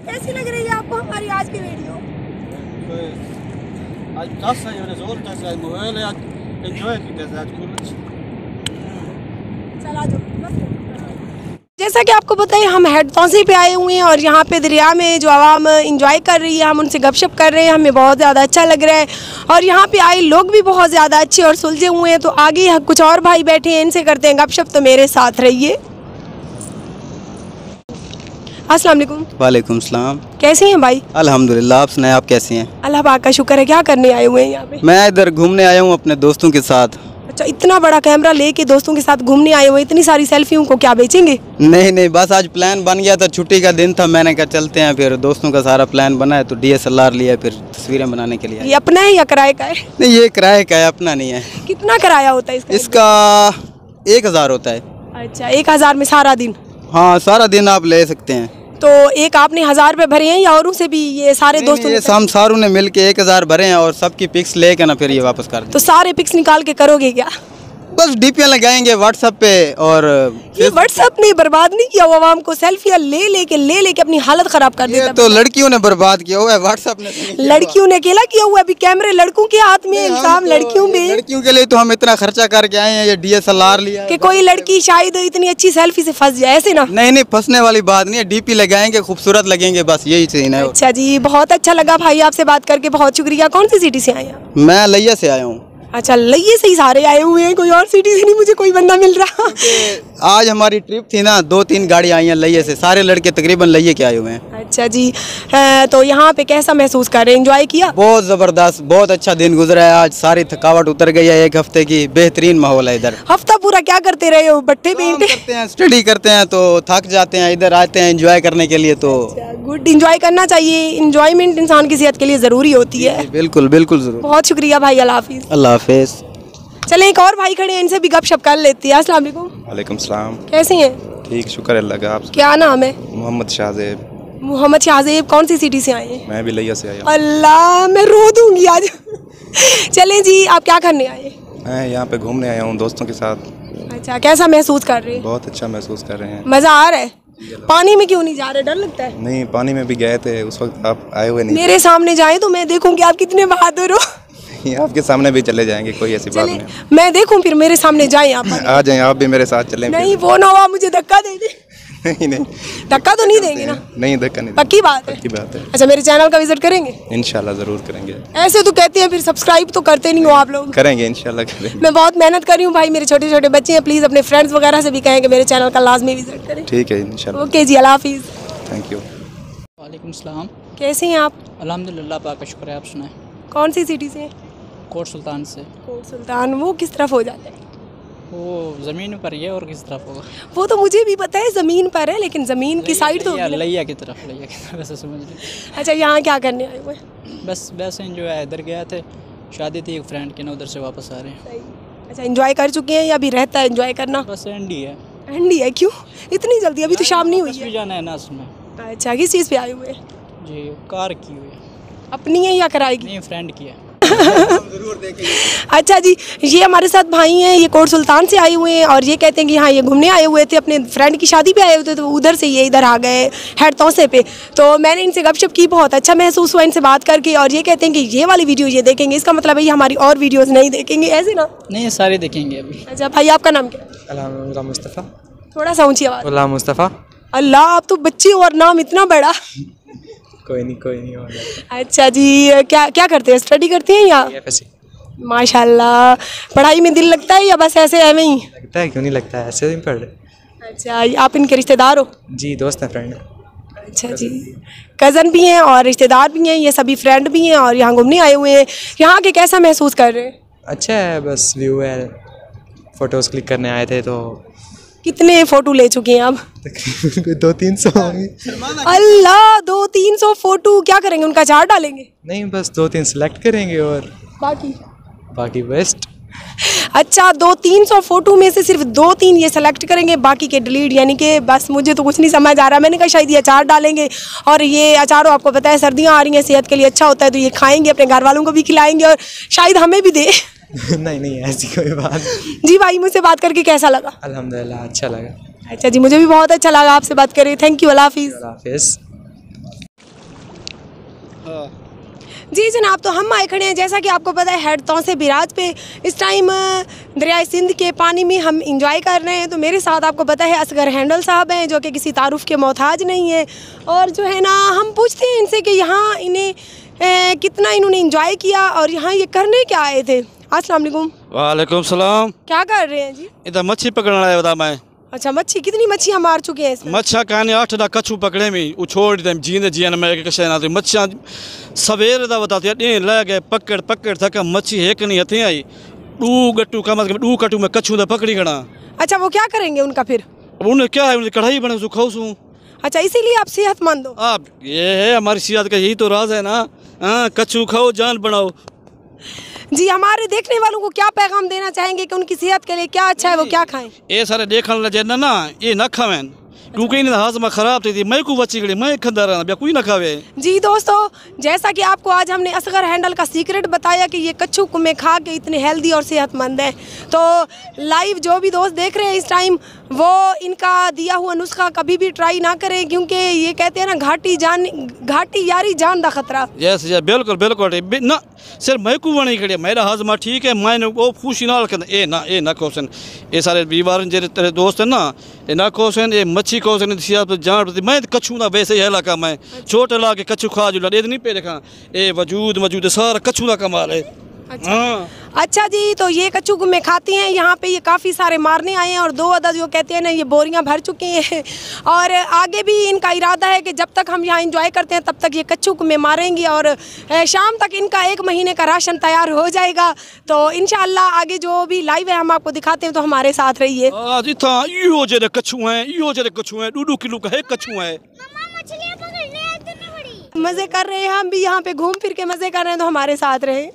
कैसी लग रही है आपको हमारी आज की वीडियो? आज कसा je rezultat za mohele ad enjoy किया आज कुछ चला जाओ। जैसा कि आपको पता है हम हेड तौसी पे आए हुए हैं और यहाँ पे दरिया में जो आवाम इंजॉय कर रही है, हम उनसे गपशप कर रहे हैं, हमें बहुत ज़्यादा अच्छा लग रहा है और यहाँ पे आए लोग भी बहुत ज़्यादा अच्छे और सुलझे हुए हैं। तो आगे कुछ और भाई बैठे हैं, इनसे करते हैं गपशप, तो मेरे साथ रहिए। अस्सलाम वालेकुम। वालेकुम सलाम। कैसी हैं भाई? अल्हम्दुलिल्लाह, आप सुनाएं, आप कैसी हैं? अल्लाह पाक का शुक्र है। क्या करने आए हुए हैं यहाँ पे? मैं इधर घूमने आया हूँ अपने दोस्तों के साथ। अच्छा, इतना बड़ा कैमरा लेके दोस्तों के साथ घूमने आए हुए, इतनी सारी सेल्फियों को क्या बेचेंगे? नहीं, बस आज प्लान बन गया था, छुट्टी का दिन था, मैंने कहा चलते हैं। फिर दोस्तों का सारा प्लान बना है तो DSLR लिया, फिर तस्वीरें बनाने के लिए। ये अपना है या किराए का है? नहीं, ये किराए का है, अपना नहीं है। कितना किराया होता है इसका? इसका 1000 होता है। अच्छा, 1000 में सारा दिन? हाँ, सारा दिन आप ले सकते हैं। तो एक आपने 1000 रुपये भरे हैं या औरों से भी ये सारे दोस्तों ने? हम सारों ने मिल के 1000 भरे हैं और सबकी पिक्स लेके ना फिर ये वापस कर दें। तो सारे पिक्स निकाल के करोगे क्या? बस DP लगाएंगे व्हाट्सएप पे। और ये व्हाट्सएप ने बर्बाद नहीं किया आवाम को? सेल्फियाँ ले लेके अपनी हालत खराब कर देता है। तो लड़कियों ने बर्बाद किया हुआ है, व्हाट्सएप ने। लड़कियों ने अकेला किया हुआ है? अभी कैमरे लड़कों के हाथ में, इल्जाम लड़कियों में। लड़कियों के लिए तो हम इतना खर्चा करके आए हैं, ये DSLR लिया कि कोई लड़की शायद इतनी अच्छी सेल्फी से फंस जाए, ऐसे ना? नहीं, फंसने वाली बात नहीं है, DP लगाएंगे, खूबसूरत लगेंगे, बस यही सीन है। अच्छा जी, बहुत अच्छा लगा भाई आपसे बात करके, बहुत शुक्रिया। कौन सी सिटी से आए हैं? मैं लैया से आया हूँ। अच्छा, लइये से ही सारे आए हुए हैं, कोई और सिटी से नहीं मुझे कोई बंदा मिल रहा। आज हमारी ट्रिप थी ना, 2-3 गाड़ी आई हैं लैया से, सारे लड़के तकरीबन लैया के आए हुए हैं। अच्छा जी, तो यहाँ पे कैसा महसूस कर रहे हैं? एंजॉय किया? बहुत ज़बरदस्त, बहुत अच्छा दिन गुजरा है आज, सारी थकावट उतर गई है, 1 हफ्ते की बेहतरीन माहौल है इधर। हफ्ता पूरा क्या करते रहे हो? बट्टे पेंटे करते हैं, स्टडी करते हैं, तो थक जाते हैं, इधर आते हैं एंजॉय करने के लिए। तो गुड, एंजॉय करना चाहिए, एंजॉयमेंट इंसान की सेहत के लिए ज़रूरी होती है। बिल्कुल ज़रूर। बहुत शुक्रिया भाई, अल्लाह हाफिज़। अल्लाह हाफिज़। चले, एक और भाई खड़े हैं, इनसे भी गपशप कर लेते हैं। अस्सलाम वालेकुम। वालेकुम सलाम। कैसे हैं? ठीक, शुक्र अल्लाह का। आप? क्या नाम है? मोहम्मद शाहजेब। मोहम्मद शाहजेब, कौन सी सिटी से आए हैं? मैं भी लैया से आया हूँ। अल्लाह, मैं रो दूंगी आज। चलें जी, आप क्या करने आए? मैं यहाँ पे घूमने आया हूँ दोस्तों के साथ। अच्छा, कैसा महसूस कर रहे हैं? बहुत अच्छा महसूस कर रहे हैं। मज़ा आ रहा है? पानी में क्यों नहीं जा रहे? डर लगता है? नहीं, पानी में भी गए थे, उस वक्त आप आए हुए नहीं। मेरे सामने जाएं तो मैं देखूं कि आप कितने बहादुर हो। आपके सामने भी चले जाएंगे, कोई ऐसी बात नहीं। मैं देखूं, फिर मेरे सामने जाएं आप। आ जाएं, आप भी मेरे साथ चलें। नहीं, वो ना हुआ मुझे धक्का दे दे। नहीं, धक्का तो नहीं देंगे ना? नहीं, धक्का नहीं। पक्की बात है? पक्की बात है। अच्छा, मेरे चैनल का विजिट करेंगे? इंशाल्लाह ज़रूर करेंगे। ऐसे तो कहते हैं, फिर सब्सक्राइब तो करते नहीं हो आप लोग। करेंगे, इंशाल्लाह करेंगे। मैं बहुत मेहनत कर रही हूँ भाई, मेरे छोटे छोटे बच्चे हैं, प्लीज़ अपने फ्रेंड्स वगैरह से भी कहें कि मेरे चैनल का लाजमी विजिट करें। ठीक है, इंशाल्लाह। ओके जी, अल्लाह हाफिज़। Thank you. वालेकुम सलाम। कैसे हैं आप? अल्हम्दुलिल्लाह, पाक का शुक्र है। आप सुनाएं? कौन सी सिटी से हैं? कोट सुल्तान से। कोट सुल्तान, वो किस तरफ हो जाता है? वो ज़मीन पर ही है, और किस तरफ होगा? वो तो मुझे भी पता है, ज़मीन पर है, लेकिन ज़मीन की साइड तो लैया की तरफ वैसे समझ ली। अच्छा, यहाँ क्या करने आए हुए? बस वैसे जो है, इधर गया थे, शादी थी एक फ्रेंड की ना, उधर से वापस आ रहे हैं। अच्छा, एंजॉय कर चुके हैं या अभी रहता है एंजॉय करना? बस एंडी है। एंडी है? क्यों इतनी जल्दी? अभी तो शाम नहीं हुई बस है। भी जाना है ना उसमें। अच्छा, किस चीज़ पे आए हुए? जी, कार की हुई है। अपनी है या किराए की? नहीं, फ्रेंड की है। अच्छा जी, ये हमारे साथ भाई हैं, ये कोट सुल्तान से आए हुए हैं और ये कहते हैं कि हाँ, ये घूमने आए हुए थे, अपने फ्रेंड की शादी पे आए हुए थे, तो उधर से ये इधर आ गए हेड तौसे पे। तो मैंने इनसे गपशप की, बहुत अच्छा महसूस हुआ इनसे बात करके। और ये कहते हैं कि ये वाली वीडियो ये देखेंगे, इसका मतलब है ये हमारी और वीडियोज़ नहीं देखेंगे, ऐसे ना? नहीं, सारे देखेंगे अभी। अच्छा भाई, आपका नाम क्या है? गुलाम मुस्तफ़ा। थोड़ा सा ऊँची आवाज़। गुलाम मुस्तफ़ा। अल्लाह, आप तो बच्चे और नाम इतना बड़ा। कोई नहीं हो जाता। अच्छा जी, क्या क्या करते हैं? स्टडी करते हैं या? माशाल्लाह। पढ़ाई में दिल लगता है या बस ऐसे है नहीं? लगता है, क्यों नहीं लगता है, ऐसे ही पढ़ रहे। अच्छा, आप इनके रिश्तेदार हो? जी, दोस्त हैं, फ्रेंड। अच्छा जी, कज़न भी हैं और रिश्तेदार भी हैं, ये सभी फ्रेंड भी हैं और यहाँ घूमने आए हुए हैं। यहाँ के कैसा महसूस कर रहे हैं? अच्छा है, बस व्यू है, फ़ोटोज़ क्लिक करने आए थे। तो कितने फ़ोटो ले चुके हैं आप? तकरीबन 200-300 होंगे। अल्लाह, 200-300 फ़ोटो क्या करेंगे? उनका चार्ट डालेंगे? नहीं, बस 2-3 सेलेक्ट करेंगे और बाकी वेस्ट। अच्छा, 200-300 फ़ोटो में से सिर्फ 2-3 ये सेलेक्ट करेंगे, बाकी के डिलीट, यानी कि बस मुझे तो कुछ नहीं समझ आ रहा। मैंने कहा शायद ये अचार डालेंगे, और ये अचारों आपको पता है सर्दियाँ आ रही हैं, सेहत के लिए अच्छा होता है, तो ये खाएंगे, अपने घर वालों को भी खिलाएंगे और शायद हमें भी दे। नहीं, ऐसी कोई बात। जी भाई, मुझसे बात करके कैसा लगा? अल्हम्दुलिल्लाह, अच्छा लगा। अच्छा जी, मुझे भी बहुत अच्छा लगा आपसे बात करें। थैंक यू, अल्लाह हाफिज़। अल्लाह हाफिज़। हाँ जी जनाब, तो हम आए खड़े हैं जैसा कि आपको पता है हेड तौसे बिराज पे इस टाइम दरियाए सिंध के पानी में हम इंजॉय कर रहे हैं। तो मेरे साथ आपको पता है असगर हैंडल साहब हैं जो कि किसी तारुफ के मोहताज नहीं है। और जो है ना हम पूछते हैं इनसे कि यहाँ इन्हें कितना इन्होंने इंजॉय किया और यहाँ ये करने क्या आए थे। अस्सलाम वालेकुम। वालेकुम सलाम। क्या कर रहे हैं जी? इधर मच्छी पकड़ने आया बता मैं। अच्छा, मच्छी कितनी मच्छियाँ मार चुके हैं इसमें? मच्छा कहने 8 दा कछु पकड़े में उछोड़ दे जीने जीने में कशे ना मच्छा सवेरे दा बताते हैं ले गए पकड़ पकड़ थका मच्छी एक नहीं हथे आई 2 गट्टू कम से कम 2 कट्टू में कछु दा पकड़ी गना। अच्छा, वो क्या करेंगे उनका फिर? अब उन्हें क्या है, उन्हें कढ़ाई बने सु खाऊं सु। अच्छा, इसीलिए आप सेहतमंद हो? आप ये है हमारी सेहत का यही तो राज है ना। हाँ, कछु खाओ जान बनाओ। जी, हमारे देखने वालों को क्या पैगाम देना चाहेंगे कि उनकी सेहत के लिए क्या अच्छा है, वो क्या खाएं? ये सारे देखने लगे ना ये न खावें क्योंकि इन्हें हाजमा खराब थी मैं को बची गई मैं खंदा रहा कोई ना खावे। जी दोस्तों, जैसा कि आपको आज हमने असगर हैंडल का सीक्रेट बताया कि ये कच्छू में खा के इतने हेल्दी और सेहतमंद है। तो लाइव जो भी दोस्त देख रहे हैं इस टाइम वो इनका दिया हुआ नुस्खा कभी भी ट्राई ना करें क्योंकि ये कहते हैं ना घाटी यारी जान दा खतरा। यस बिल्कुल बिल्कुल ना सर मैं को नहीं खड़े मेरा हाजमा ठीक है मैंने वो खुशी ना रखना ए ना क्वेश्चन ये सारे बीमार जे तेरे दोस्त हैं ना ये ना क्वेश्चन ये मच्छी क्वेश्चन जान मैं कच्छू ना वैसे ही इलाका मैं छोटे ला के कच्छू खा जुड़ा नहीं पे देखा ये वजूद सारा कच्छू का कमाल है। अच्छा। अच्छा जी, तो ये कच्छू में खाती हैं यहाँ पे ये काफ़ी सारे मारने आए हैं और 2 अदद जो कहते हैं ना ये बोरियाँ भर चुकी हैं और आगे भी इनका इरादा है कि जब तक हम यहाँ एंजॉय करते हैं तब तक ये कच्छू में मारेंगे और शाम तक इनका 1 महीने का राशन तैयार हो जाएगा। तो इंशाल्लाह आगे जो भी लाइव है हम आपको दिखाते हैं, तो हमारे साथ रहिए। कच्छू हैं 2 किलो का है कच्छू है। मज़े कर रहे हैं हम भी यहाँ पे घूम फिर के मज़े कर रहे हैं, तो हमारे साथ रहे।